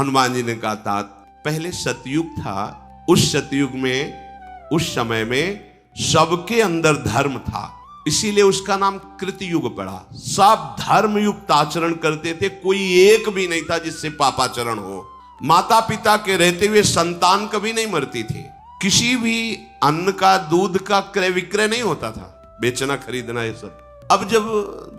हनुमान जी ने कहा तात, पहले सतयुग था, उस सतयुग में उस समय में सबके अंदर धर्म था, इसीलिए उसका नाम कृतयुग पड़ा। सब धर्म युक्त आचरण करते थे, कोई एक भी नहीं था जिससे पापाचरण हो। माता पिता के रहते हुए संतान कभी नहीं मरती थी। किसी भी अन्न का दूध का क्रय विक्रय नहीं होता था, बेचना खरीदना ये सब। अब जब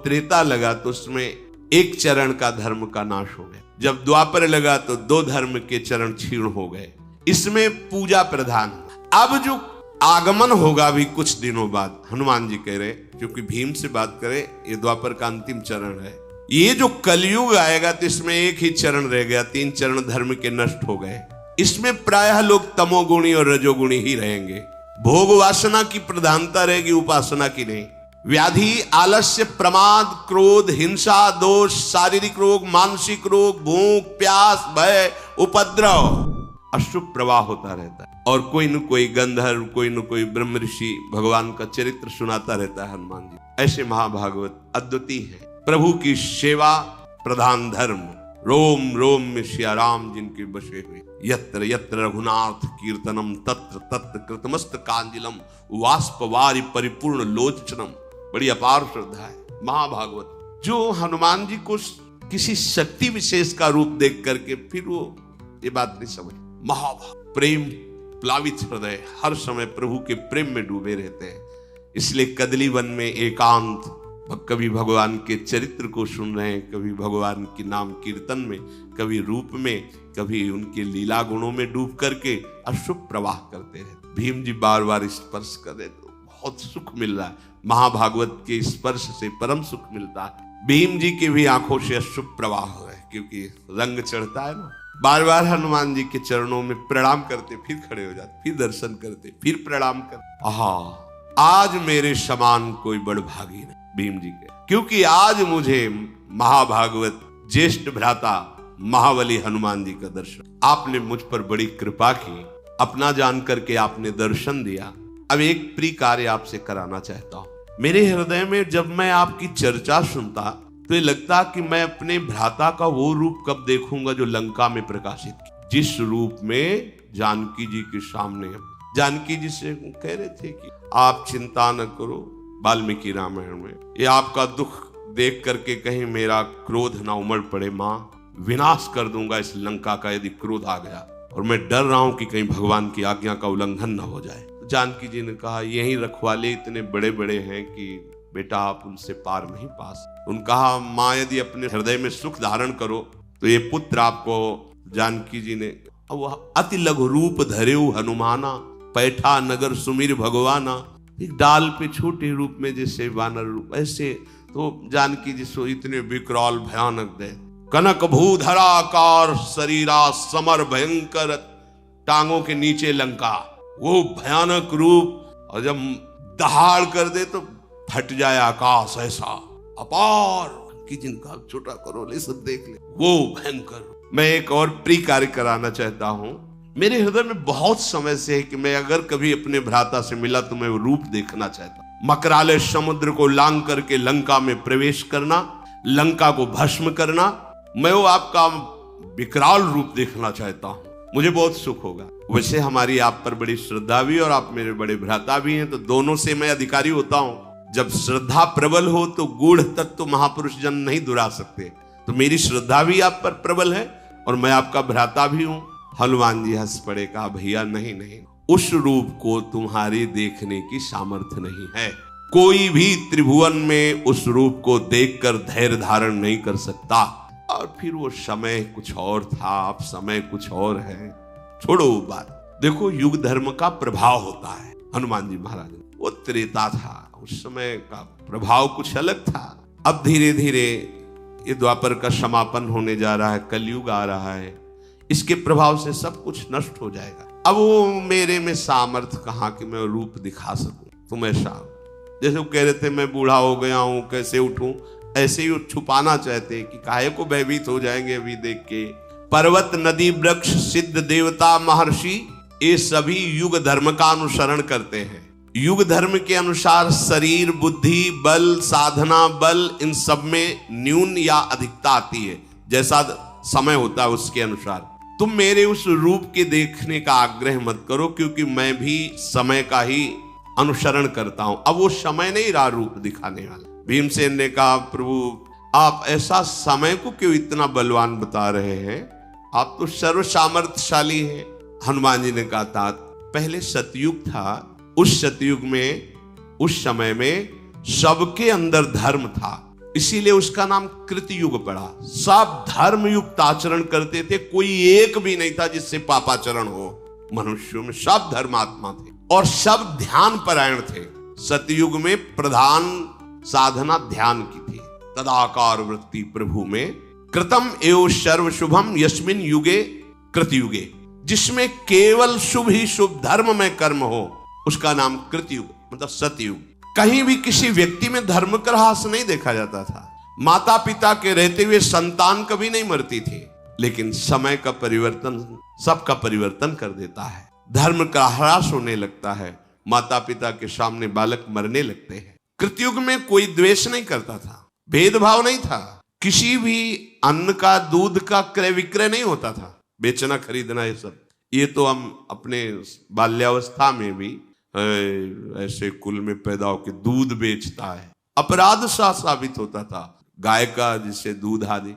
त्रेता लगा तो उसमें एक चरण का धर्म का नाश हो गया। जब द्वापर लगा तो दो धर्म के चरण क्षीण हो गए। इसमें पूजा प्रधान। अब जो आगमन होगा भी कुछ दिनों बाद, हनुमान जी कह रहे, क्योंकि भीम से बात करें, ये द्वापर का अंतिम चरण है। ये जो कलयुग आएगा तो इसमें एक ही चरण रह गया, 3 चरण धर्म के नष्ट हो गए। इसमें प्रायः लोग तमोगुणी और रजोगुणी ही रहेंगे। भोग वासना की प्रधानता रहेगी, उपासना की नहीं। व्याधि, आलस्य, प्रमाद, क्रोध, हिंसा, दोष, शारीरिक रोग, मानसिक रोग, भूख, प्यास, भय, उपद्रव, अशुभ प्रवाह होता रहता है। और कोई न कोई गंधर्व, कोई न कोई ब्रह्म ऋषि भगवान का चरित्र सुनाता रहता है हनुमान जी। ऐसे महाभागवत अद्वितीय है। प्रभु की सेवा प्रधान धर्म, रोम रोम में सिया राम जिनके बसे हुए। यत्र यत्र रघुनाथ कीर्तनम तत्र तत्र कृतमस्त कांजिलम वाष्पवारि परिपूर्ण लोचनम। बड़ी अपार श्रद्धा है महाभागवत। जो हनुमान जी को किसी शक्ति विशेष का रूप देख करके फिर वो ये बात नहीं समझ। महाभाग प्रेम प्लावित हृदय, हर समय प्रभु के प्रेम में डूबे रहते हैं। इसलिए कदली वन में एकांत, कभी भगवान के चरित्र को सुन रहे हैं, कभी भगवान के नाम कीर्तन में, कभी रूप में, कभी उनके लीला गुणों में डूब करके अशुभ प्रवाह करते रहते। भीम जी बार बार स्पर्श कर रहे तो बहुत सुख मिल रहा है। महाभागवत के स्पर्श से परम सुख मिलता है। भीम जी की भी आंखों से अशुभ प्रवाह हो रहा है, क्योंकि रंग चढ़ता है ना। बार बार हनुमान जी के चरणों में प्रणाम करते, फिर खड़े हो जाते, फिर दर्शन करते, फिर प्रणाम करते। आहा, आज मेरे समान कोई बड़भागी नहीं भीम जी के, क्योंकि आज मुझे महाभागवत ज्येष्ठ भ्राता महाबली हनुमान जी का दर्शन। आपने मुझ पर बड़ी कृपा की, अपना जान करके आपने दर्शन दिया। अब एक प्रिय कार्य आपसे कराना चाहता हूं। मेरे हृदय में जब मैं आपकी चर्चा सुनता तो ये लगता कि मैं अपने भ्राता का वो रूप कब देखूंगा जो लंका में प्रकाशित किया। जिस रूप में जानकी जी के सामने, जानकी जी से कह रहे थे कि आप चिंता न करो, वाल्मीकि रामायण में, ये आपका दुख देख करके कहीं मेरा क्रोध ना उमड़ पड़े। माँ, विनाश कर दूंगा इस लंका का यदि क्रोध आ गया, और मैं डर रहा हूं कि कहीं भगवान की आज्ञा का उल्लंघन ना हो जाए। जानकी जी ने कहा, यही रखवाले इतने बड़े बड़े हैं कि बेटा आप उनसे पार नहीं पास। उन्होंने कहा, माँ यदि अपने हृदय में सुख धारण करो तो ये पुत्र आपको। जानकी जी ने, वह अति लघु रूप धरेऊ हनुमाना, पैठा नगर सुमिर भगवाना। एक डाल पे छोटे रूप में जैसे वानर रूप, ऐसे तो जानकी जी सो इतने विकराल भयानक दे। कनक भूधराकार शरीरा समर भयंकर, टांगों के नीचे लंका, वो भयानक रूप। और जब दहाड़ कर दे तो फट जाए आकाश, ऐसा अपार कि जिनका छोटा करो ले सब देख ले, वो भयंकर। मैं एक और प्रिय कार्य कराना चाहता हूं। मेरे हृदय में बहुत समय से है कि मैं अगर कभी अपने भ्राता से मिला तो मैं वो रूप देखना चाहता हूं। मकराले समुद्र को लांग करके लंका में प्रवेश करना, लंका को भस्म करना, मैं वो आपका विकराल रूप देखना चाहता हूं। मुझे बहुत सुख होगा। वैसे हमारी आप पर बड़ी श्रद्धा भी, और आप मेरे बड़े भ्राता भी हैं, तो दोनों से मैं अधिकारी होता हूं। जब श्रद्धा प्रबल हो तो गूढ़ तत्व महापुरुष जन नहीं दुरा सकते। तो मेरी श्रद्धा भी आप पर प्रबल है और मैं आपका भ्राता भी हूं। हनुमान जी हंस पड़े, कहा, भैया नहीं नहीं, उस रूप को तुम्हारी देखने की सामर्थ्य नहीं है। कोई भी त्रिभुवन में उस रूप को देखकर धैर्य धारण नहीं कर सकता। और फिर वो समय कुछ और था, अब समय कुछ और है। छोड़ो वो बात। देखो, युग धर्म का प्रभाव होता है। हनुमान जी महाराज, वो त्रेता था, उस समय का प्रभाव कुछ अलग था। अब धीरे धीरे ये द्वापर का समापन होने जा रहा है, कलयुग आ रहा है। इसके प्रभाव से सब कुछ नष्ट हो जाएगा। अब वो मेरे में सामर्थ्य कहाँ कि मैं रूप दिखा सकूं। तुम ऐसा जैसे वो कह रहे थे मैं बूढ़ा हो गया हूं, कैसे उठूं, ऐसे ही छुपाना चाहते कि काहे को भयभीत हो जाएंगे अभी देख के। पर्वत, नदी, वृक्ष, सिद्ध, देवता, महर्षि, ये सभी युग धर्म का अनुसरण करते हैं। युग धर्म के अनुसार शरीर, बुद्धि, बल, साधना बल, इन सब में न्यून या अधिकता आती है। जैसा समय होता है उसके अनुसार। तुम मेरे उस रूप के देखने का आग्रह मत करो, क्योंकि मैं भी समय का ही अनुसरण करता हूं। अब वो समय नहीं रहा रूप दिखाने वाला। भीमसेन ने कहा, प्रभु आप ऐसा समय को क्यों इतना बलवान बता रहे हैं, आप तो सर्व सामर्थ्यशाली हैं। हनुमान जी ने कहा, था पहले सतयुग था, उस सतयुग में उस समय में सबके अंदर धर्म था, इसीलिए उसका नाम कृतयुग पड़ा। सब धर्म युक्त आचरण करते थे, कोई एक भी नहीं था जिससे पापाचरण हो। मनुष्यों में सब धर्मात्मा थे और सब ध्यान परायण थे। सतयुग में प्रधान साधना ध्यान की थी। तदाकार वृत्ति प्रभु में कृतम एवं सर्व शुभम यस्मिन युगे कृतयुगे, जिसमें केवल शुभ ही शुभ धर्म में कर्म हो, उसका नाम कृतयुग मतलब सतयुग। कहीं भी किसी व्यक्ति में धर्म का ह्रास नहीं देखा जाता था। माता पिता के रहते हुए संतान कभी नहीं मरती थी, लेकिन समय का परिवर्तन सबका परिवर्तन कर देता है। धर्म का ह्रास होने लगता है, माता पिता के सामने बालक मरने लगते हैं। कृतयुग में कोई द्वेष नहीं करता था, भेदभाव नहीं था, किसी भी अन्न का दूध का क्रय विक्रय नहीं होता था, बेचना खरीदना ये सब। ये तो हम अपने बाल्यावस्था में भी ऐसे कुल में पैदा होकर दूध बेचता है, अपराध सा साबित होता था। गाय का जिसे दूध आदि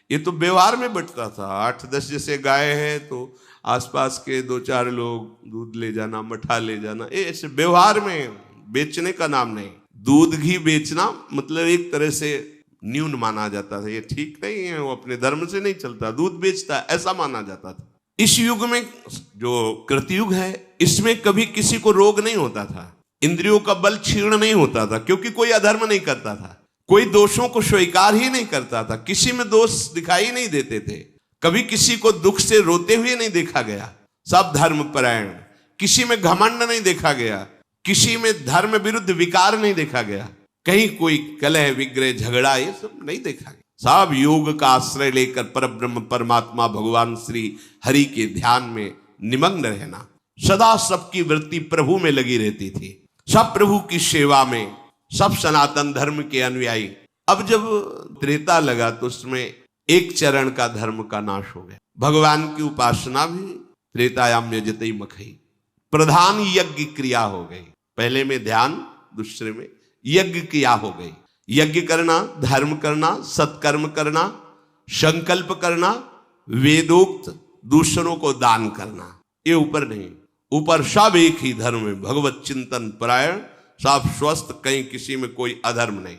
ये तो व्यवहार में बंटता था। 8-10 जैसे गाय है तो आसपास के 2-4 लोग दूध ले जाना, मठा ले जाना, ये ऐसे व्यवहार में, बेचने का नाम नहीं। दूध घी बेचना मतलब एक तरह से न्यून माना जाता था, ये ठीक नहीं है, वो अपने धर्म से नहीं चलता, दूध बेचता है, ऐसा माना जाता था। इस युग में जो कृतयुग है, इसमें कभी किसी को रोग नहीं होता था, इंद्रियों का बल क्षीण नहीं होता था, क्योंकि कोई अधर्म नहीं करता था, कोई दोषों को स्वीकार ही नहीं करता था, किसी में दोष दिखाई नहीं देते थे, कभी किसी को दुख से रोते हुए नहीं देखा गया। सब धर्म परायण, किसी में घमंड नहीं देखा गया, किसी में धर्म विरुद्ध विकार नहीं देखा गया, कहीं कोई कलह विग्रह झगड़ा ये सब नहीं देखा गया। सब योग का आश्रय लेकर परब्रह्म परमात्मा भगवान श्री हरि के ध्यान में निमग्न रहना, सदा सबकी वृत्ति प्रभु में लगी रहती थी, सब प्रभु की सेवा में, सब सनातन धर्म के अनुयायी। अब जब त्रेता लगा तो उसमें एक चरण का धर्म का नाश हो गया। भगवान की उपासना भी त्रेतायाम यजते मखई, प्रधान यज्ञ क्रिया हो गई। पहले में ध्यान, दूसरे में यज्ञ क्रिया हो गई। यज्ञ करना, धर्म करना, सत्कर्म करना, संकल्प करना, वेदोक्त दूसरों को दान करना, ये ऊपर नहीं, ऊपर सब एक ही धर्म में भगवत चिंतन परायण, सब स्वस्थ, कहीं किसी में कोई अधर्म नहीं।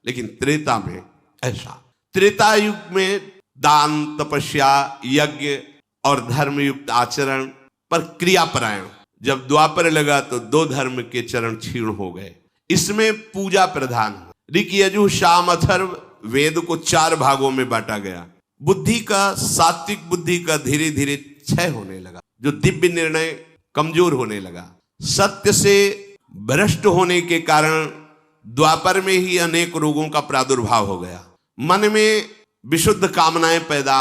लेकिन त्रेता में ऐसा, त्रेता युग में दान, तपस्या, यज्ञ और धर्म युक्त आचरण पर क्रियापरायण। जब द्वापर लगा तो 2 धर्म के चरण क्षीण हो गए। इसमें पूजा प्रधान, ऋक यजु साम अथर्व वेद को 4 भागों में बांटा गया। बुद्धि का, सात्विक बुद्धि का धीरे धीरे क्षय होने लगा, जो दिव्य निर्णय कमजोर होने लगा। सत्य से भ्रष्ट होने के कारण द्वापर में ही अनेक रोगों का प्रादुर्भाव हो गया। मन में विशुद्ध कामनाएं पैदा,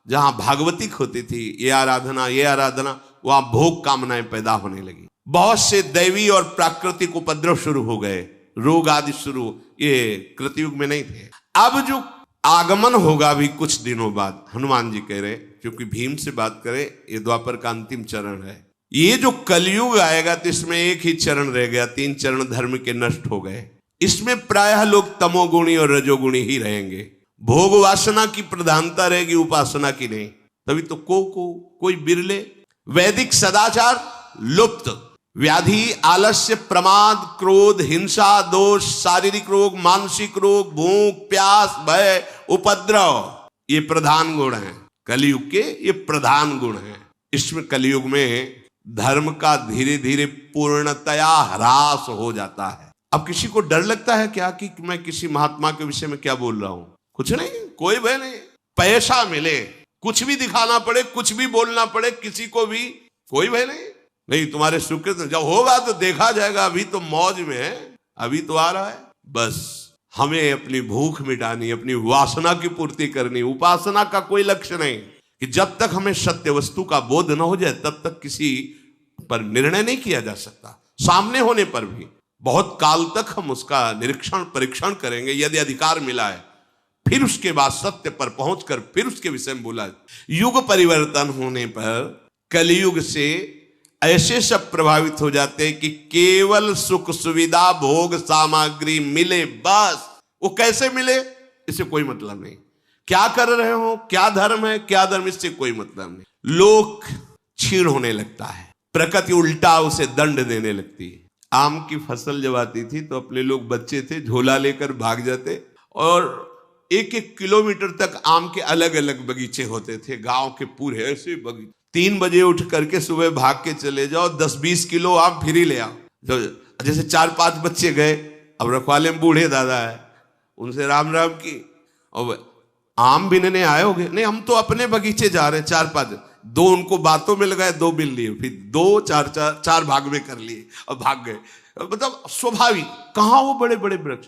जहां भागवतिक होती थी ये आराधना, वहां भोग कामनाएं पैदा होने लगी। बहुत से दैवी और प्राकृतिक उपद्रव शुरू हो गए, रोग आदि शुरू, ये कृतयुग में नहीं थे। अब जो आगमन होगा भी कुछ दिनों बाद, हनुमान जी कह रहे, क्योंकि भीम से बात करें, ये द्वापर का अंतिम चरण है। ये जो कलयुग आएगा तो इसमें एक ही चरण रह गया, 3 चरण धर्म के नष्ट हो गए। इसमें प्रायः लोग तमोगुणी और रजोगुणी ही रहेंगे। भोग वासना की प्रधानता रहेगी, उपासना की नहीं। तभी तो कोई बिरले। वैदिक सदाचार लुप्त, व्याधि, आलस्य, प्रमाद, क्रोध, हिंसा, दोष, शारीरिक रोग, मानसिक रोग, भूख, प्यास, भय, उपद्रव, ये प्रधान गुण हैं कलयुग के, ये प्रधान गुण हैं। इसमें कलयुग में धर्म का धीरे धीरे पूर्णतया ह्रास हो जाता है। अब किसी को डर लगता है क्या कि मैं किसी महात्मा के विषय में क्या बोल रहा हूं? कुछ नहीं, कोई भय नहीं। पैसा मिले, कुछ भी दिखाना पड़े, कुछ भी बोलना पड़े, किसी को भी कोई भय नहीं। तुम्हारे सुकृत जब होगा तो देखा जाएगा, अभी तो मौज में है, अभी तो आ रहा है। बस हमें अपनी भूख मिटानी, अपनी वासना की पूर्ति करनी। उपासना का कोई लक्ष्य नहीं कि जब तक हमें सत्य वस्तु का बोध न हो जाए तब तक किसी पर निर्णय नहीं किया जा सकता। सामने होने पर भी बहुत काल तक हम उसका निरीक्षण परीक्षण करेंगे। यदि अधिकार मिला है, फिर उसके बाद सत्य पर पहुंचकर फिर उसके विषय में बोला। युग परिवर्तन होने पर कलयुग से ऐसे सब प्रभावित हो जाते हैं कि केवल सुख सुविधा भोग सामग्री मिले बस। वो कैसे मिले इससे कोई मतलब नहीं, क्या कर रहे हो, क्या धर्म है क्या धर्म, इससे कोई मतलब नहीं। लोक क्षीण होने लगता है, प्रकृति उल्टा उसे दंड देने लगती है। आम की फसल जब आती थी तो अपने लोग बच्चे थे झोला लेकर भाग जाते और 1-1 किलोमीटर तक आम के अलग अलग बगीचे होते थे, गांव के पूरे ऐसे बगीचे। 3 बजे उठ करके सुबह भाग के चले जाओ, 10-20 किलो आम फिर ही ले आओ। जैसे 4-5 बच्चे गए, अब रखवाले में बूढ़े दादा है, उनसे राम राम की, और आम बिनने आए होगे, नहीं हम तो अपने बगीचे जा रहे हैं। 4-5 2 उनको बातों में लगाए, 2 बिन लिए, फिर 2-4 भाग में कर लिए और भाग गए। मतलब स्वाभाविक, कहाँ वो बड़े बड़े वृक्ष,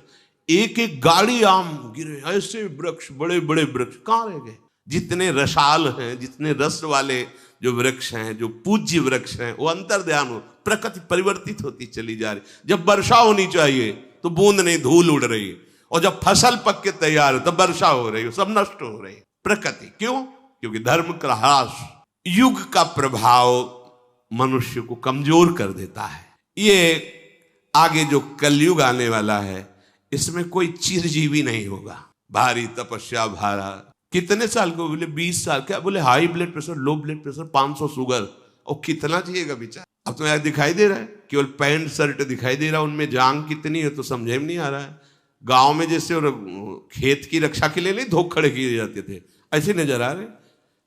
1-1 गाड़ी आम गिरे, ऐसे वृक्ष बड़े बड़े वृक्ष कहाँ रह गए। जितने रसाल हैं, जितने रस वाले जो वृक्ष हैं, जो पूज्य वृक्ष हैं, वो अंतर्ध्यान हो, प्रकृति परिवर्तित होती चली जा रही। जब वर्षा होनी चाहिए तो बूंद नहीं, धूल उड़ रही है, और जब फसल पक के तैयार है तब वर्षा हो रही है, सब नष्ट हो रही है प्रकृति। क्यों? क्योंकि धर्म का ह्रास, युग का प्रभाव मनुष्य को कमजोर कर देता है। ये आगे जो कलयुग आने वाला है इसमें कोई चिरजीवी नहीं होगा। भारी तपस्या भारा, कितने साल को बोले 20 साल, क्या बोले high blood pressure, low blood pressure, 500 sugar, और कितना चाहिएगा बेचारा। अब तो यार दिखाई दे रहा है, केवल पैंट शर्ट दिखाई दे रहा है, उनमें जांग कितनी है तो समझे में नहीं आ रहा है। गांव में जैसे खेत की रक्षा के लिए नहीं धोख खड़े किए जाते थे, ऐसे नजर आ रहे।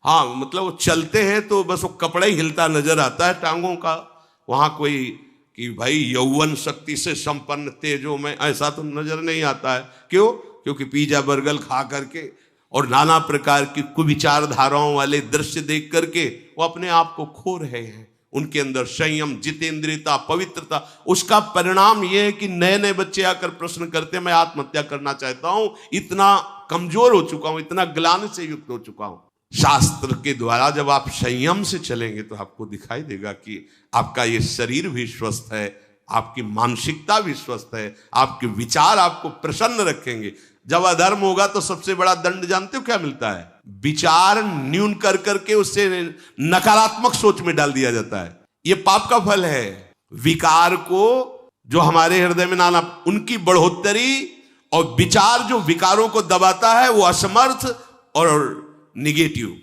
हाँ मतलब वो चलते हैं तो बस वो कपड़ा ही हिलता नजर आता है टांगों का, वहां कोई कि भाई यौवन शक्ति से संपन्न तेजो में, ऐसा तो नजर नहीं आता है। क्यों? क्योंकि पिज्जा बर्गर खा करके और नाना प्रकार की कुविचार धाराओं वाले दृश्य देख करके वो अपने आप को खो रहे हैं। उनके अंदर संयम, जितेंद्रियता, पवित्रता, उसका परिणाम यह है कि नए नए बच्चे आकर प्रश्न करते हैं मैं आत्महत्या करना चाहता हूं, इतना कमजोर हो चुका हूं, इतना ग्लानि से युक्त हो चुका हूं। शास्त्र के द्वारा जब आप संयम से चलेंगे तो आपको दिखाई देगा कि आपका ये शरीर भी स्वस्थ है, आपकी मानसिकता भी स्वस्थ है, आपके विचार आपको प्रसन्न रखेंगे। जब अधर्म होगा तो सबसे बड़ा दंड जानते हो क्या मिलता है? विचार न्यून कर करके उससे नकारात्मक सोच में डाल दिया जाता है। यह पाप का फल है। विकार को जो हमारे हृदय में नाना, उनकी बढ़ोतरी, और विचार जो विकारों को दबाता है वो असमर्थ और निगेटिव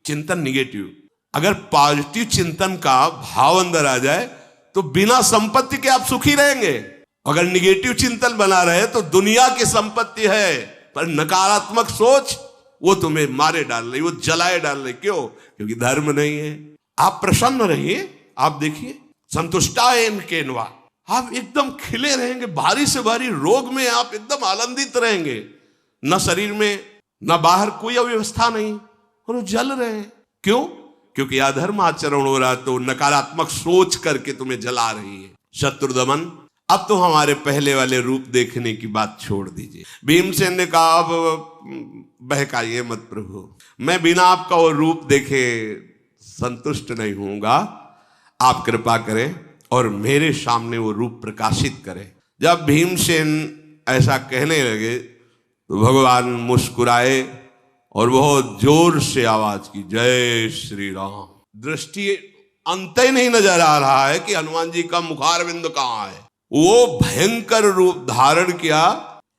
चिंतन। निगेटिव, अगर पॉजिटिव चिंतन का भाव अंदर आ जाए तो बिना संपत्ति के आप सुखी रहेंगे। अगर निगेटिव चिंतन बना रहे तो दुनिया की संपत्ति है, पर नकारात्मक सोच वो तुम्हें मारे डाल रही, वो जलाए डाल रही। क्यों? क्योंकि धर्म नहीं है। आप प्रसन्न रहिए, आप देखिए संतुष्टायन केनवा, आप एकदम खिले रहेंगे। भारी से भारी रोग में आप एकदम आनंदित रहेंगे, न शरीर में न बाहर कोई अव्यवस्था नहीं, और वो जल रहे हैं। क्यों? क्योंकि अधर्म आचरण हो रहा तो नकारात्मक सोच करके तुम्हें जला रही है। शत्रुदमन, अब तो हमारे पहले वाले रूप देखने की बात छोड़ दीजिए। भीमसेन ने कहा अब बहकाइए मत प्रभु, मैं बिना आपका वो रूप देखे संतुष्ट नहीं होऊंगा, आप कृपा करें और मेरे सामने वो रूप प्रकाशित करें। जब भीमसेन ऐसा कहने लगे तो भगवान मुस्कुराए और बहुत जोर से आवाज की, जय श्री राम। दृष्टि अंत ही नहीं नजर आ रहा है कि हनुमान जी का मुखारविंद कहां है। वो भयंकर रूप धारण किया,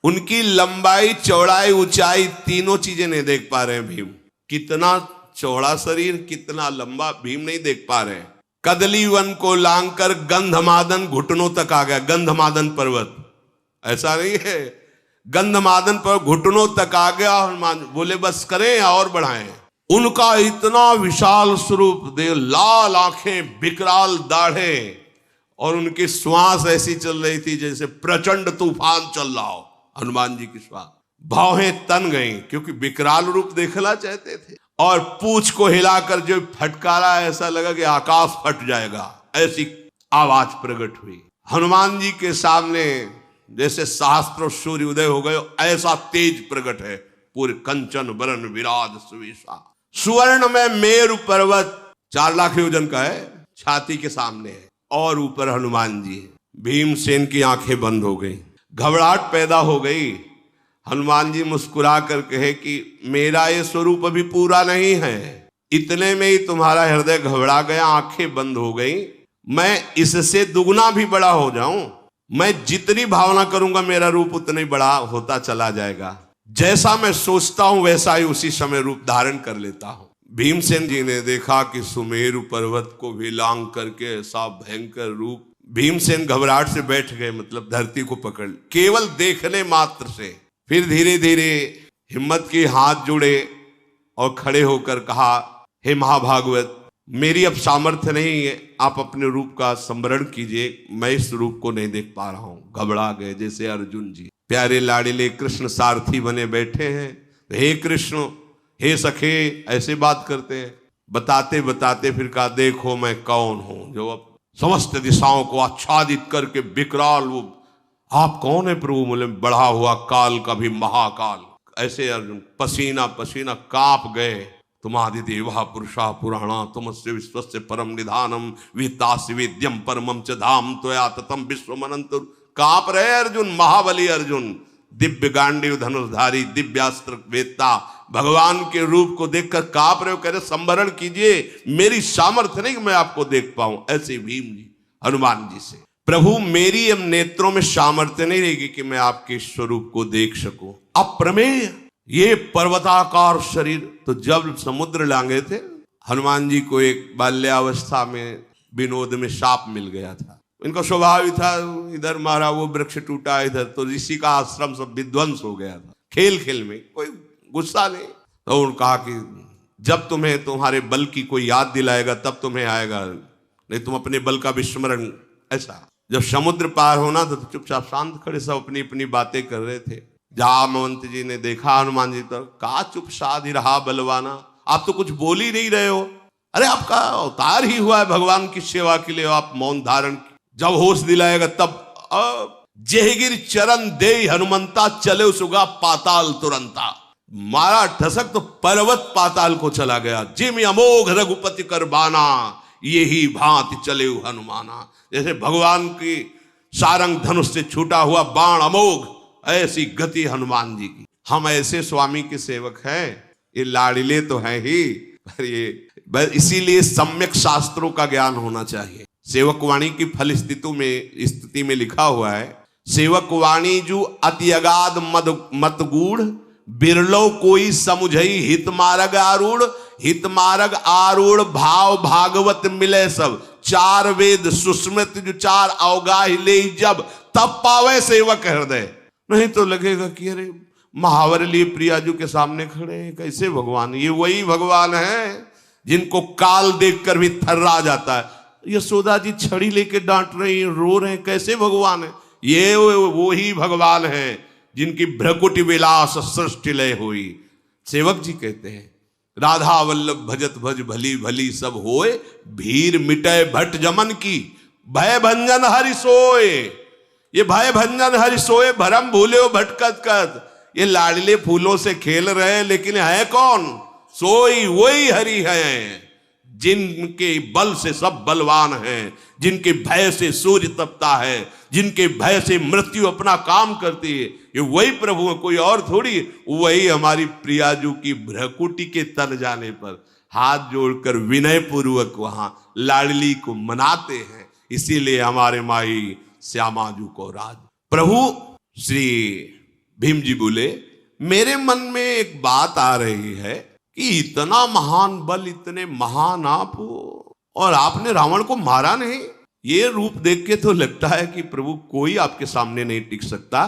उनकी लंबाई चौड़ाई ऊंचाई तीनों चीजें नहीं देख पा रहे हैं भीम। कितना चौड़ा शरीर, कितना लंबा, भीम नहीं देख पा रहे हैं। कदली वन को लांघकर गंधमादन घुटनों तक आ गया। गंधमादन पर्वत, ऐसा नहीं है, गंधमादन पर घुटनों तक आ गया। हनुमान बोले बस करें या और बढ़ाएं। उनका इतना विशाल स्वरूप दे, लाल आंखें, विकराल दाढ़े, और उनकी श्वास ऐसी चल रही थी जैसे प्रचंड तूफान चल रहा हो। हनुमान जी की श्वास, भौहें तन गई क्योंकि विकराल रूप देखना चाहते थे, और पूंछ को हिलाकर जो फटकारा ऐसा लगा कि आकाश फट जाएगा, ऐसी आवाज प्रकट हुई। हनुमान जी के सामने जैसे सहस्त्र सूर्य उदय हो गए, ऐसा तेज प्रकट है। पूरे कंचन बरन विराज सुविशा, सुवर्ण में मेरु पर्वत 4 लाख योजन का है, छाती के सामने है, और ऊपर हनुमान जी। भीमसेन की आंखें बंद हो गई, घबराहट पैदा हो गई। हनुमान जी मुस्कुरा कर कहे कि मेरा ये स्वरूप अभी पूरा नहीं है, इतने में ही तुम्हारा हृदय घबरा गया, आंखें बंद हो गई। मैं इससे दुगना भी बड़ा हो जाऊं, मैं जितनी भावना करूंगा मेरा रूप उतना ही बड़ा होता चला जाएगा। जैसा मैं सोचता हूं वैसा ही उसी समय रूप धारण कर लेता हूं। भीमसेन जी ने देखा कि सुमेरु पर्वत को भी लांग करके ऐसा भयंकर रूप। भीमसेन घबराहट से बैठ गए, मतलब धरती को पकड़, केवल देखने मात्र से। फिर धीरे धीरे हिम्मत की, हाथ जुड़े और खड़े होकर कहा, हे महाभागवत, मेरी अब सामर्थ्य नहीं है, आप अपने रूप का स्मरण कीजिए, मैं इस रूप को नहीं देख पा रहा हूं। घबरा गए जैसे अर्जुन जी, प्यारे लाडले कृष्ण सारथी बने बैठे हैं। हे कृष्ण, हे सखे, ऐसे बात करते हैं। बताते बताते फिर कहा, देखो मैं कौन हूं जो अब समस्त दिशाओं को आच्छादित करके विकराल वो। आप कौन है प्रभु? बोले, बढ़ा हुआ काल का भी महाकाल। ऐसे अर्जुन पसीना पसीना कांप गए। तुम्हादि देवा पुरुषा पुराणा तुमस्य विश्वस्य परम निधानम वित्तास्य वेद्यम परमम च धाम त्वया ततम विश्वमनंत। कांप रहे अर्जुन, महाबली अर्जुन, दिव्य गांडीव धनुर्धारी, दिव्यास्त्र वेत्ता, भगवान के रूप को देखकर कांप रहे हो। कह रहे संवरण कीजिए, मेरी सामर्थ्य नहीं कि मैं आपको देख पाऊं। ऐसे भीम जी हनुमान जी से, प्रभु मेरी अब नेत्रों में सामर्थ्य नहीं रहेगी कि मैं आपके स्वरूप को देख सकूं। अप्रमेय ये पर्वताकार शरीर। तो जब समुद्र लांगे थे, हनुमान जी को एक बाल्यावस्था में विनोद में साप मिल गया था। इनका स्वभाव ही था, इधर मारा वो वृक्ष टूटा, इधर तो ऋषि का आश्रम सब विध्वंस हो गया था। खेल खेल में कोई गुस्सा नहीं। तो उन्होंने कहा कि जब तुम्हें तुम्हारे बल की कोई याद दिलाएगा तब तुम्हें आएगा, नहीं तुम अपने बल का विस्मरण। ऐसा जब समुद्र पार होना तो चुपचाप शांत खड़े, सब अपनी अपनी बातें कर रहे थे। जामवंत जी ने देखा हनुमान जी तो, का चुप साध ही रहा बलवाना, आप तो कुछ बोल ही नहीं रहे हो। अरे आपका अवतार ही हुआ है भगवान की सेवा के लिए, आप मौन धारण। जब होश दिलाएगा तब जेहगिर चरण दे हनुमंता, चले सुगा पाताल तुरंता। मारा ठसक तो पर्वत पाताल को चला गया। जिम अमोघ रघुपति कर बाना, यही भांति चले हनुमाना। जैसे भगवान की सारंग धनुष से छूटा हुआ बाण अमोघ, ऐसी गति हनुमान जी की। हम ऐसे स्वामी के सेवक हैं, ये लाड़िले तो हैं ही, पर ये इसीलिए सम्यक शास्त्रों का ज्ञान होना चाहिए। सेवक वाणी की फल स्थिति में लिखा हुआ है, सेवक वाणी जू अति अगाध मत गूढ़, बिरलो कोई समुझई हित मार्ग आरूढ़। हित मार्ग आरूढ़ भाव भागवत मिले सब, चार वेद सुस्मृत जो चार अवगाह ले जब, तब पावे सेवक हृदय। नहीं तो लगेगा कि अरे महावर लिए प्रियाजू के सामने खड़े हैं, कैसे भगवान? ये वही भगवान है जिनको काल देखकर भी थर्रा जाता है। यशोदा जी छड़ी लेके डांट रही हैं, रो रहे हैं, कैसे भगवान है? ये वो ही भगवान है जिनकी भ्रकुटि विलास सृष्टि लय हुई। सेवक जी कहते हैं, राधा वल्लभ भजत भज भली भली सब होए, भीर मिटे भट जमन की, भय भंजन हरि सोए। ये भय भंजन हरि सोए, भरम भूले हो भटकत कत। ये लाडले फूलों से खेल रहे हैं, लेकिन है कौन? सोई वही हरि है, जिनके बल से सब बलवान हैं, जिनके भय से सूर्य तपता है, जिनके भय से मृत्यु अपना काम करती है। ये वही प्रभु है, कोई और थोड़ी। वही हमारी प्रियाजू की भ्रकुटी के तन जाने पर हाथ जोड़कर विनय पूर्वक वहां लाडली को मनाते हैं। इसीलिए हमारे माई श्यामाजू को राज। प्रभु श्री भीम जी बोले, मेरे मन में एक बात आ रही है कि इतना महान बल, इतने महान आप हो, और आपने रावण को मारा नहीं। ये रूप देख के तो लगता है कि प्रभु कोई आपके सामने नहीं टिक सकता।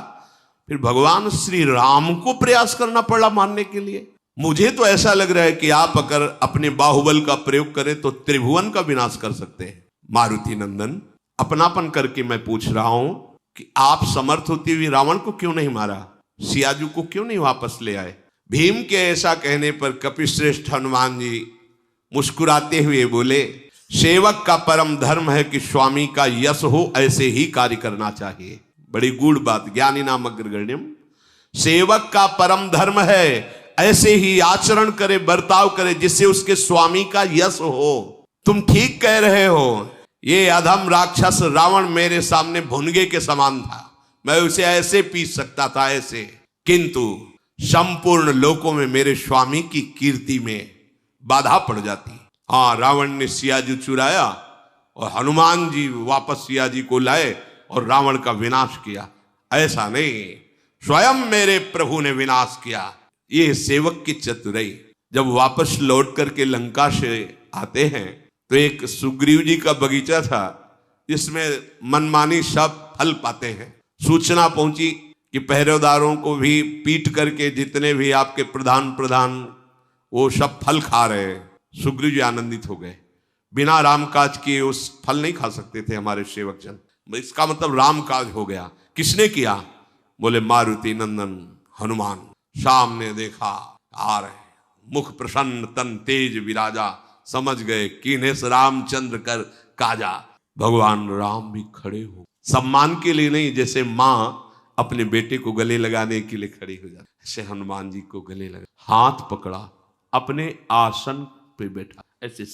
फिर भगवान श्री राम को प्रयास करना पड़ा मारने के लिए। मुझे तो ऐसा लग रहा है कि आप अगर अपने बाहुबल का प्रयोग करें तो त्रिभुवन का विनाश कर सकते हैं। मारुति नंदन, अपनापन करके मैं पूछ रहा हूं कि आप समर्थ होते हुए रावण को क्यों नहीं मारा? सियाजू को क्यों नहीं वापस ले आए? भीम के ऐसा कहने पर कपिश्रेष्ठ हनुमान जी मुस्कुराते हुए बोले, सेवक का परम धर्म है कि स्वामी का यश हो, ऐसे ही कार्य करना चाहिए। बड़ी गूढ़ बात, ज्ञानी नाम अग्रगण्यम। सेवक का परम धर्म है ऐसे ही आचरण करे, बर्ताव करे, जिससे उसके स्वामी का यश हो। तुम ठीक कह रहे हो, ये अधम राक्षस रावण मेरे सामने भुनगे के समान था, मैं उसे ऐसे पीस सकता था, ऐसे। किंतु संपूर्ण लोकों में मेरे स्वामी की कीर्ति में बाधा पड़ जाती। हाँ, रावण ने सिया जी चुराया और हनुमान जी वापस सिया जी को लाए और रावण का विनाश किया, ऐसा नहीं, स्वयं मेरे प्रभु ने विनाश किया। ये सेवक की चतुराई। जब वापस लौट करके लंका से आते हैं तो एक सुग्रीव जी का बगीचा था जिसमें मनमानी सब फल पाते हैं। सूचना पहुंची कि पहरेदारों को भी पीट करके जितने भी आपके प्रधान वो सब फल खा रहे हैं। सुग्रीव जी आनंदित हो गए। बिना राम काज किए उस फल नहीं खा सकते थे हमारे सेवक जन, इसका मतलब राम काज हो गया। किसने किया? बोले मारुति नंदन हनुमान। सामने देखा आ रहे, मुख प्रसन्न तन तेज विराजा, समझ गए किन्हें रामचंद्र कर काजा। भगवान राम भी खड़े हो, सम्मान के लिए नहीं, जैसे माँ अपने बेटे को गले लगाने के लिए खड़ी हो जाती, ऐसे हनुमान जी को गले लगा, हाथ पकड़ा, अपने आसन पे बैठा। ऐसे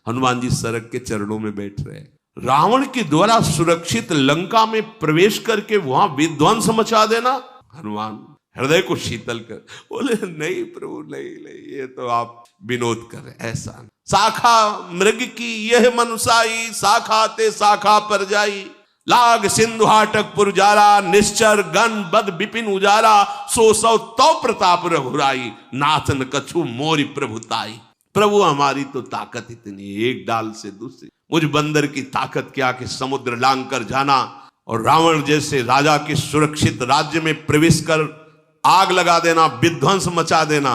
हनुमान जी सड़क के चरणों में बैठ रहे। रावण के द्वारा सुरक्षित लंका में प्रवेश करके वहां विध्वंस मचा देना, हनुमान हृदय को शीतल कर बोले नहीं प्रभु, नहीं, ये तो आप विनोद कर रहे, ऐसा नहीं। शाखा मृग की यह मनुसाई, शाखा ते शाखा पर जाई, लाग सिंधु हाटक पुरजारा, निश्चर गण बद विपिन उजारा, सो सौ तो प्रताप रघुराई, नाथन कछु मोरी प्रभुताई। प्रभु हमारी तो ताकत इतनी, एक डाल से दूसरी, मुझ बंदर की ताकत क्या कि समुद्र लांग कर जाना और रावण जैसे राजा के सुरक्षित राज्य में प्रवेश कर आग लगा देना, विध्वंस मचा देना।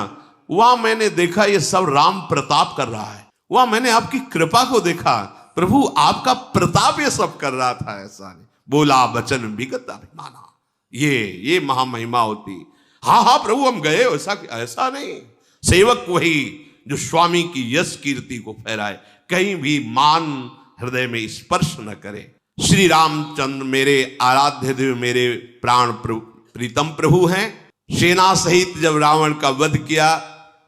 वहां मैंने देखा ये सब राम प्रताप कर रहा है, वहां मैंने आपकी कृपा को देखा, प्रभु आपका प्रताप ये सब कर रहा था, ऐसा नहीं। बोला वचन विगत अभिमाना, ये महामहिमा होती। हाँ प्रभु हम गए, ऐसा नहीं। सेवक वही जो स्वामी की यश कीर्ति को फहराए, कहीं भी मान हृदय में स्पर्श न करे। श्री रामचंद्र मेरे आराध्य देव, मेरे प्राण प्रीतम प्रभु हैं। सेना सहित जब रावण का वध किया,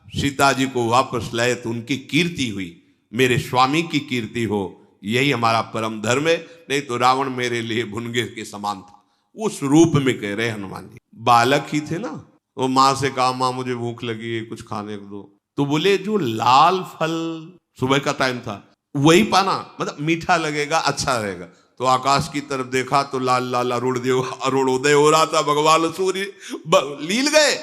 सीता जी को वापस लाए तो उनकी कीर्ति हुई, मेरे स्वामी की कीर्ति हो, यही हमारा परम धर्म है। नहीं तो रावण मेरे लिए भुनगे के समान था। उस रूप में कह रहे हनुमान जी। बालक ही थे ना, वो माँ से कहा माँ मुझे भूख लगी है, कुछ खाने को दो। तो बोले जो लाल फल, सुबह का टाइम था, वही पाना, मतलब मीठा लगेगा, अच्छा रहेगा। तो आकाश की तरफ देखा तो लाल लाल अरुणोदय हो रहा था, भगवान सूर्य लील गए।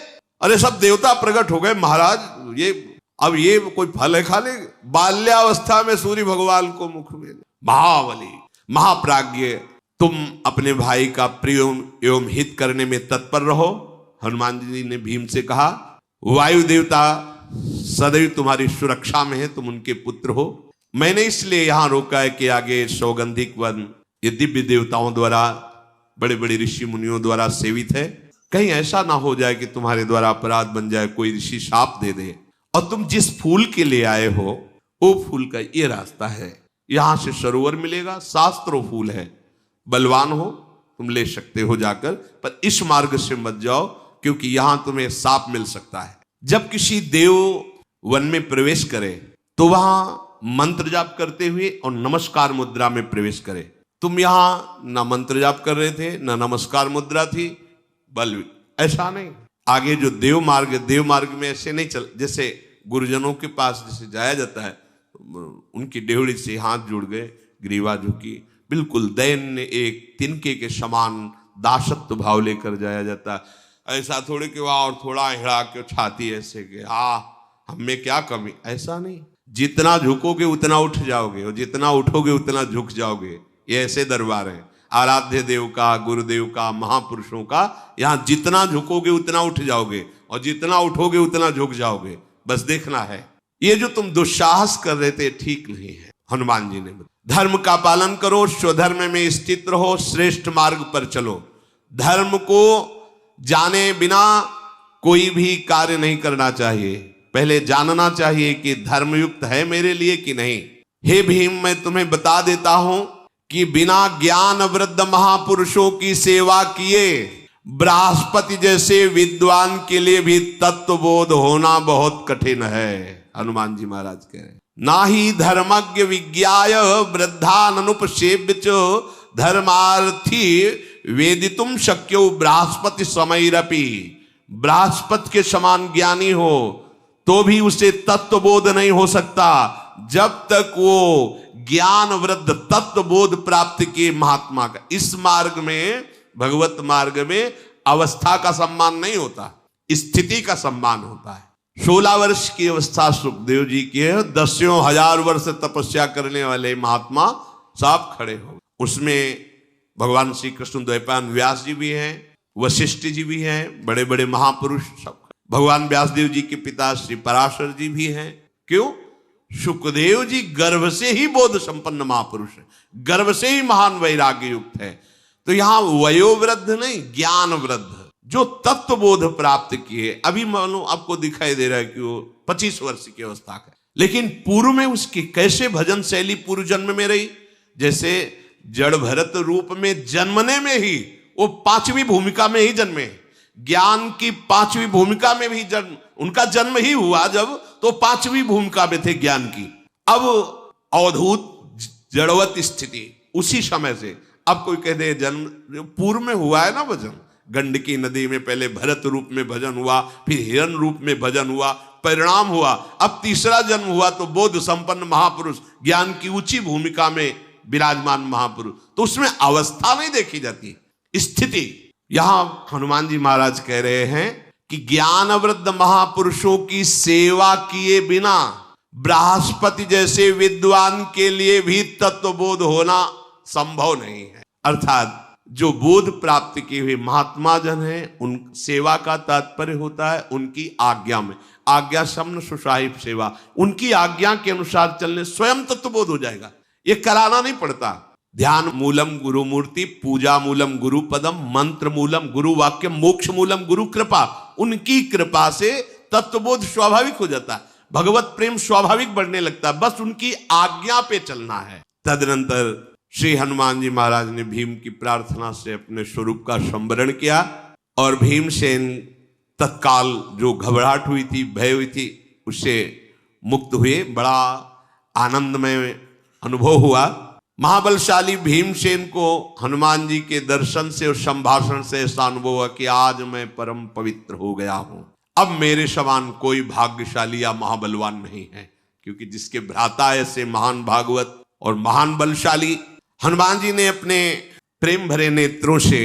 अरे सब देवता प्रकट हो गए, महाराज ये कोई फल है खा ले। बाल्यावस्था में सूर्य भगवान को मुख में, महाबली महाप्राज्ञ, तुम अपने भाई का प्रिय एवं हित करने में तत्पर रहो। हनुमान जी ने भीम से कहा वायु देवता सदैव तुम्हारी सुरक्षा में है, तुम उनके पुत्र हो। मैंने इसलिए यहां रोका है कि आगे सौगंधिक वन ये दिव्य देवताओं द्वारा, बड़े बड़े ऋषि मुनियों द्वारा सेवित है। कहीं ऐसा ना हो जाए कि तुम्हारे द्वारा अपराध बन जाए, कोई ऋषि शाप दे दे। और तुम जिस फूल के लिए आए हो वो फूल का ये रास्ता है, यहां से सरोवर मिलेगा, शास्त्रों फूल है, बलवान हो तुम ले सकते हो जाकर, पर इस मार्ग से मत जाओ क्योंकि यहां तुम्हें साप मिल सकता है। जब किसी देव वन में प्रवेश करे तो वहां मंत्र जाप करते हुए और नमस्कार मुद्रा में प्रवेश करे। तुम यहां ना मंत्र जाप कर रहे थे ना नमस्कार मुद्रा थी, बल ऐसा नहीं। आगे जो देव मार्ग में ऐसे नहीं चल, जैसे गुरुजनों के पास जैसे जाया जाता है, उनकी डेहड़ी से हाथ जुड़ गए, ग्रीवा झुकी, बिल्कुल दैन्य एक तिनके के समान दासत्व भाव लेकर जाया जाता। ऐसा थोड़े कि वहां और थोड़ा हिड़ा के छाती ऐसे के हमें क्या कमी, ऐसा नहीं। जितना झुकोगे उतना उठ जाओगे और जितना उठोगे उतना झुक जाओगे। ये ऐसे दरबार है आराध्य देव का, गुरुदेव का, महापुरुषों का। यहाँ जितना झुकोगे उतना उठ जाओगे और जितना उठोगे उतना झुक जाओगे। बस देखना है, ये जो तुम दुस्साहस कर रहे थे ठीक नहीं है। हनुमान जी ने धर्म का पालन करो, स्वधर्म में स्थित रहो, श्रेष्ठ मार्ग पर चलो। धर्म को जाने बिना कोई भी कार्य नहीं करना चाहिए, पहले जानना चाहिए कि धर्मयुक्त है मेरे लिए कि नहीं। हे भीम, मैं तुम्हें बता देता हूं कि बिना ज्ञान वृद्ध महापुरुषों की सेवा किए बृहस्पति जैसे विद्वान के लिए भी तत्वबोध होना बहुत कठिन है। हनुमान जी महाराज कह रहे, ना ही धर्मज्ञ विज्ञाय वृद्धानुपसेव्य धर्मार्थी वेदितुम शक्यो बृहस्पति समैरपि बृहस्पति के समान ज्ञानी हो तो भी उसे तत्वबोध नहीं हो सकता जब तक वो ज्ञान वृद्ध तत्वबोध प्राप्त किए महात्मा का। इस मार्ग में, भगवत मार्ग में अवस्था का सम्मान नहीं होता, स्थिति का सम्मान होता है। 16 वर्ष की अवस्था सुखदेव जी की है, 10,000 वर्ष तपस्या करने वाले महात्मा सब खड़े हो। उसमें भगवान श्री कृष्ण द्वैपायन व्यास जी भी हैं, वशिष्ठ जी भी हैं, बड़े बड़े महापुरुष सब। भगवान व्यासदेव जी के पिता श्री पराशर जी भी हैं। क्यों? सुखदेव जी गर्भ से ही बोध संपन्न महापुरुष है, गर्भ से ही महान वैराग्य युक्त है। तो यहां वयोवृद्ध नहीं, ज्ञान वृद्ध, जो तत्वबोध प्राप्त किए। अभी मानो आपको दिखाई दे रहा है कि वो 25 वर्ष की अवस्था का, लेकिन पूर्व में उसकी कैसे भजन शैली पूर्व जन्म में रही। जैसे जड़ भरत रूप में जन्मने में ही वो 5वीं भूमिका में ही जन्मे, ज्ञान की 5वीं भूमिका में भी जन्म, उनका जन्म ही हुआ जब, तो 5वीं भूमिका में थे ज्ञान की। अब अवधूत जड़वत स्थिति उसी समय से। अब कोई कह दे जन्म पूर्व में हुआ है ना भजन, गंडकी नदी में पहले भरत रूप में भजन हुआ, फिर हिरण रूप में भजन हुआ, परिणाम हुआ, अब तीसरा जन्म हुआ तो बोध संपन्न महापुरुष, ज्ञान की ऊंची भूमिका में विराजमान महापुरुष। तो उसमें अवस्था नहीं देखी जाती, स्थिति। यहां हनुमान जी महाराज कह रहे हैं कि ज्ञान वृद्ध महापुरुषों की सेवा किए बिना बृहस्पति जैसे विद्वान के लिए भी तत्वबोध होना संभव नहीं है। अर्थात जो बोध प्राप्त किए हुए महात्मा जन हैं, उन सेवा का तात्पर्य होता है उनकी आज्ञा में। आज्ञा शमन सुसाहिब सेवा, उनकी आज्ञा के अनुसार चलने स्वयं तत्वबोध हो जाएगा, ये कराना नहीं पड़ता। ध्यान मूलम गुरु मूर्ति, पूजा मूलम गुरु पदम, मंत्र मूलम गुरु वाक्य, मोक्ष मूलम गुरु कृपा। उनकी कृपा से तत्वबोध स्वाभाविक हो जाता है, भगवत प्रेम स्वाभाविक बढ़ने लगता है, बस उनकी आज्ञा पे चलना है। तदनंतर श्री हनुमान जी महाराज ने भीम की प्रार्थना से अपने स्वरूप का संवरण किया और भीमसेन तत्काल जो घबराहट हुई थी, भय हुई थी, उससे मुक्त हुए। बड़ा आनंदमय अनुभव हुआ। महाबलशाली भीमसेन को हनुमान जी के दर्शन से और संभाषण से ऐसा अनुभव हुआ कि आज मैं परम पवित्र हो गया हूं, अब मेरे समान कोई भाग्यशाली या महाबलवान नहीं है। क्योंकि जिसके भ्राता ऐसे महान भागवत और महान बलशाली। हनुमान जी ने अपने प्रेम भरे नेत्रों से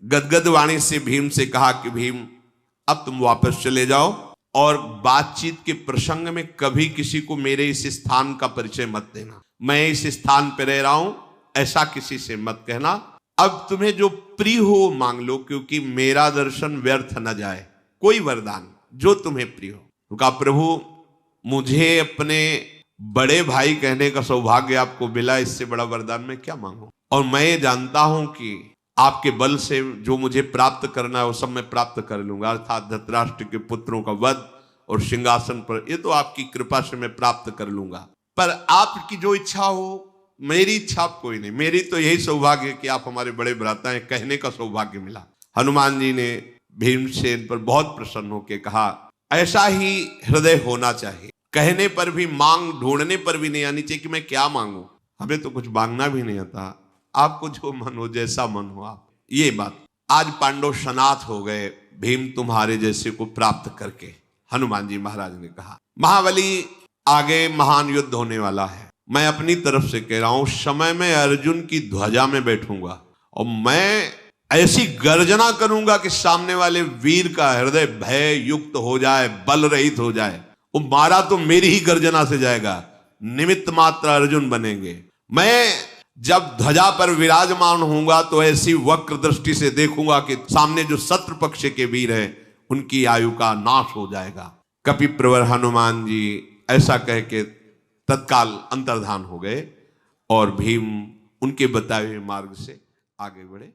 गदगद वाणी से भीम से कहा कि भीम अब तुम वापस चले जाओ और बातचीत के प्रसंग में कभी किसी को मेरे इस स्थान का परिचय मत देना। मैं इस स्थान पर रह रहा हूं ऐसा किसी से मत कहना। अब तुम्हें जो प्रिय हो मांग लो, क्योंकि मेरा दर्शन व्यर्थ न जाए। कोई वरदान जो तुम्हें प्रिय हो। तो कहा प्रभु मुझे अपने बड़े भाई कहने का सौभाग्य आपको मिला, इससे बड़ा वरदान मैं क्या मांगू। और मैं ये जानता हूं कि आपके बल से जो मुझे प्राप्त करना है वो सब मैं प्राप्त कर लूंगा, अर्थात धृतराष्ट्र के पुत्रों का वध और सिंहासन पर, ये तो आपकी कृपा से मैं प्राप्त कर लूंगा। पर आपकी जो इच्छा हो, मेरी इच्छा कोई नहीं। मेरी तो यही सौभाग्य है कि आप हमारे बड़े भ्राता हैं, कहने का सौभाग्य मिला। हनुमान जी ने भीमसेन पर बहुत प्रसन्न होकर कहा ऐसा ही हृदय होना चाहिए, कहने पर भी, मांग ढूंढने पर भी नहीं आनी चाहिए कि मैं क्या मांगू। हमें तो कुछ मांगना भी नहीं आता, आपको जो मन हो, जैसा मन हो आप। ये बात आज पांडव सनाथ हो गए भीम तुम्हारे जैसे को प्राप्त करके। हनुमान जी महाराज ने कहा महाबली आगे महान युद्ध होने वाला है। मैं अपनी तरफ से कह रहा हूं, समय में अर्जुन की ध्वजा में बैठूंगा और मैं ऐसी गर्जना करूंगा कि सामने वाले वीर का हृदय भय युक्त हो जाए, बल रहित हो जाए। वो मारा तो मेरी ही गर्जना से जाएगा, निमित्त मात्र अर्जुन बनेंगे। मैं जब ध्वजा पर विराजमान होऊंगा तो ऐसी वक्र दृष्टि से देखूंगा कि सामने जो शत्रु पक्ष के वीर हैं उनकी आयु का नाश हो जाएगा। कपिप्रवर हनुमान जी ऐसा कह के तत्काल अंतर्धान हो गए और भीम उनके बताए हुए मार्ग से आगे बढ़े।